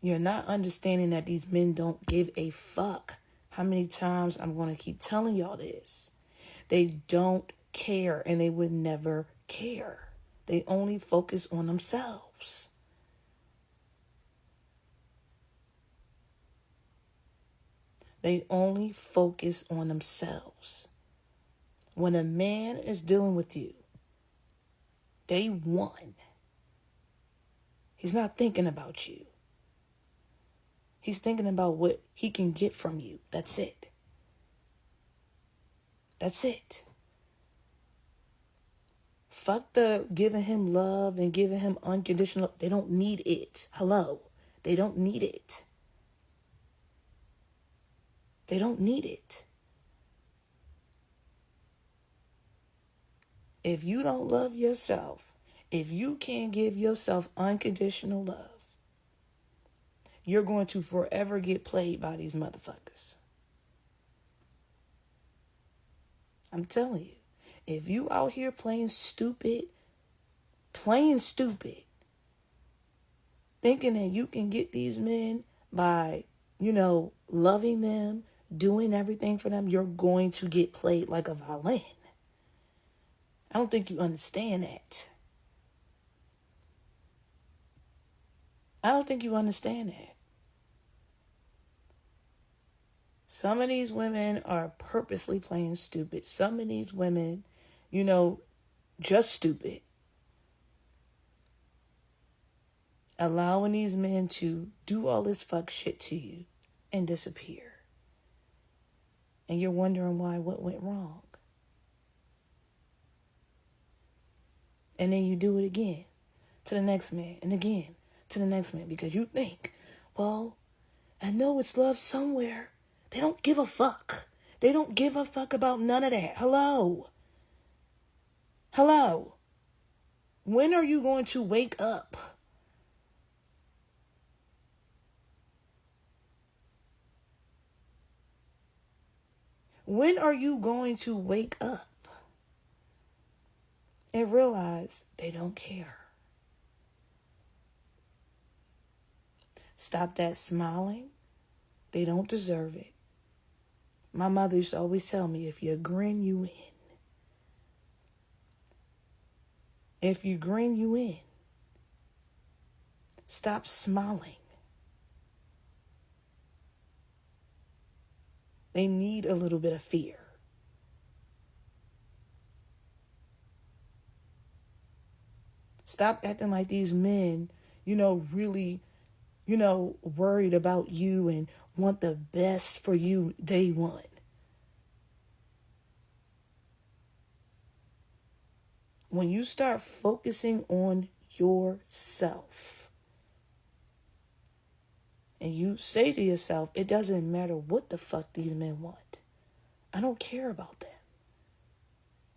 You're not understanding that these men don't give a fuck. How many times I'm going to keep telling y'all this? They don't care, and they would never care. They only focus on themselves. They only focus on themselves. When a man is dealing with you, day one, he's not thinking about you. He's thinking about what he can get from you. That's it. That's it. Fuck the giving him love and giving him unconditional. They don't need it. Hello. They don't need it. They don't need it. If you don't love yourself, if you can't give yourself unconditional love, you're going to forever get played by these motherfuckers. I'm telling you. If you out here playing stupid, thinking that you can get these men by, loving them, doing everything for them, you're going to get played like a violin. I don't think you understand that. I don't think you understand that. Some of these women are purposely playing stupid. Some of these women, just stupid. Allowing these men to do all this fuck shit to you and disappear. And you're wondering why, what went wrong. And then you do it again to the next man and again to the next man because you think, well, I know it's love somewhere. They don't give a fuck. They don't give a fuck about none of that. Hello. When are you going to wake up? When are you going to wake up and realize they don't care? Stop that smiling. They don't deserve it. My mother used to always tell me, if you grin, you win. If you grin, you win. Stop smiling. They need a little bit of fear. Stop acting like these men, really, worried about you and want the best for you day one. When you start focusing on yourself and you say to yourself, it doesn't matter what the fuck these men want. I don't care about them.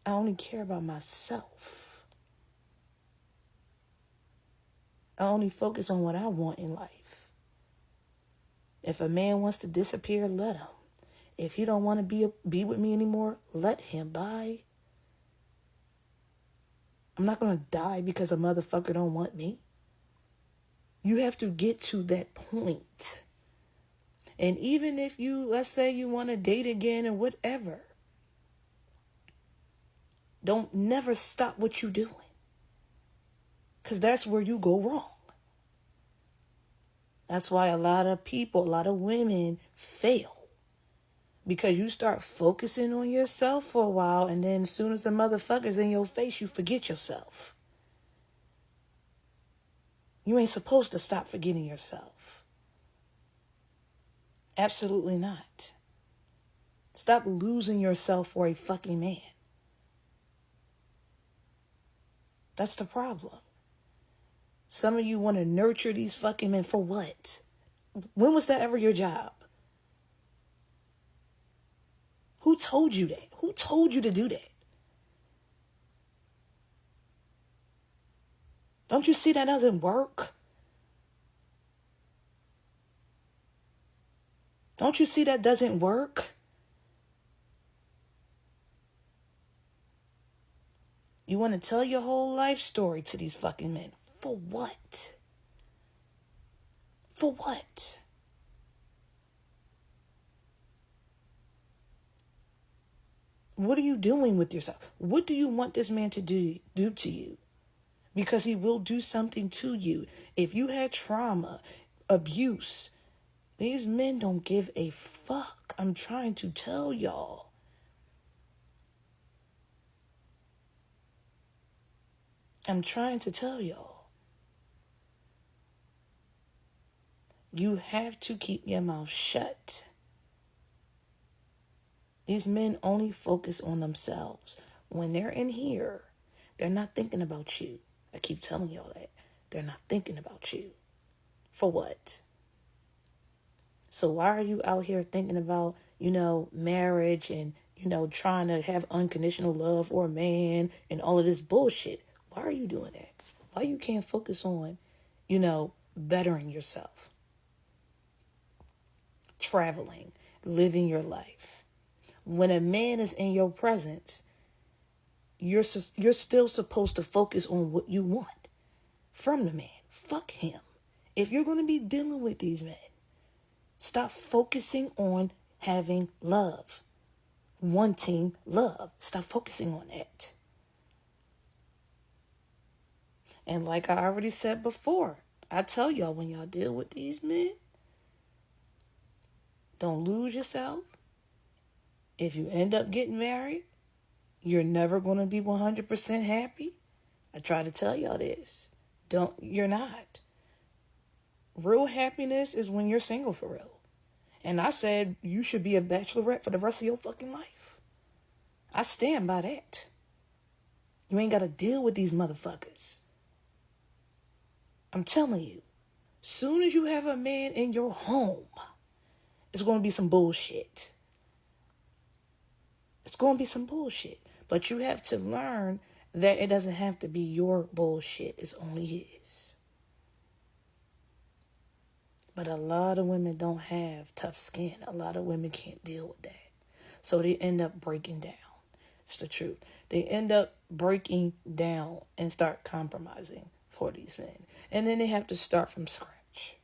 I only care about myself. I only focus on what I want in life. If a man wants to disappear, let him. If he don't want to be with me anymore, let him. Bye. I'm not going to die because a motherfucker don't want me. You have to get to that point. And even if let's say you want to date again or whatever, don't never stop what you're doing. Because that's where you go wrong. That's why a lot of women fail. Because you start focusing on yourself for a while, and then as soon as the motherfucker's in your face, you forget yourself. You ain't supposed to stop forgetting yourself. Absolutely not. Stop losing yourself for a fucking man. That's the problem. Some of you want to nurture these fucking men for what? When was that ever your job? Who told you that? Who told you to do that? Don't you see that doesn't work? Don't you see that doesn't work? You want to tell your whole life story to these fucking men. For what? For what? What are you doing with yourself? What do you want this man to do to you? Because he will do something to you. If you had trauma, abuse, these men don't give a fuck. I'm trying to tell y'all. I'm trying to tell y'all. You have to keep your mouth shut. These men only focus on themselves. When they're in here, they're not thinking about you. I keep telling y'all that. They're not thinking about you. For what? So why are you out here thinking about, marriage and, trying to have unconditional love for a man and all of this bullshit? Why are you doing that? Why you can't focus on, bettering yourself? Traveling, living your life. When a man is in your presence, you're still supposed to focus on what you want from the man. Fuck him. If you're going to be dealing with these men, stop focusing on having love, wanting love. Stop focusing on that. And like I already said before, I tell y'all, when y'all deal with these men, don't lose yourself. If you end up getting married, you're never going to be 100% happy. I try to tell y'all this. You're not. Real happiness is when you're single for real. And I said you should be a bachelorette for the rest of your fucking life. I stand by that. You ain't got to deal with these motherfuckers. I'm telling you, soon as you have a man in your home, it's going to be some bullshit. It's going to be some bullshit. But you have to learn that it doesn't have to be your bullshit. It's only his. But a lot of women don't have tough skin. A lot of women can't deal with that. So they end up breaking down. It's the truth. They end up breaking down and start compromising for these men. And then they have to start from scratch.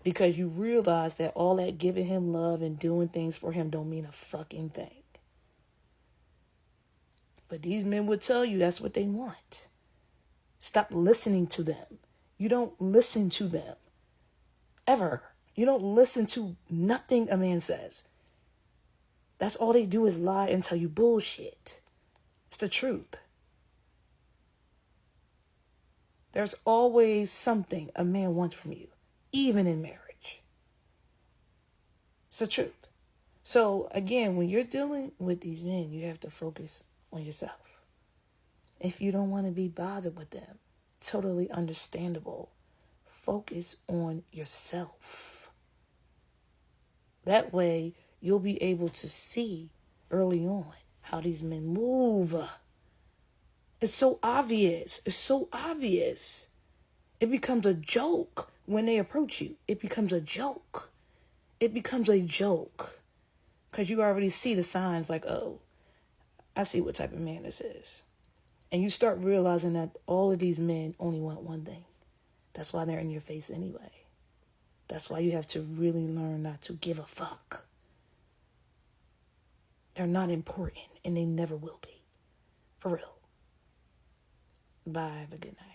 Because you realize that all that giving him love and doing things for him don't mean a fucking thing. But these men will tell you that's what they want. Stop listening to them. You don't listen to them. Ever. You don't listen to nothing a man says. That's all they do is lie and tell you bullshit. It's the truth. There's always something a man wants from you, even in marriage. It's the truth. So again, when you're dealing with these men, you have to focus on yourself. If you don't want to be bothered with them, totally understandable. Focus on yourself. That way, you'll be able to see early on how these men move. It's so obvious. It's so obvious. It becomes a joke when they approach you. It becomes a joke. It becomes a joke. Because you already see the signs like, oh, I see what type of man this is. And you start realizing that all of these men only want one thing. That's why they're in your face anyway. That's why you have to really learn not to give a fuck. They're not important, and they never will be. For real. Bye. Have a good night.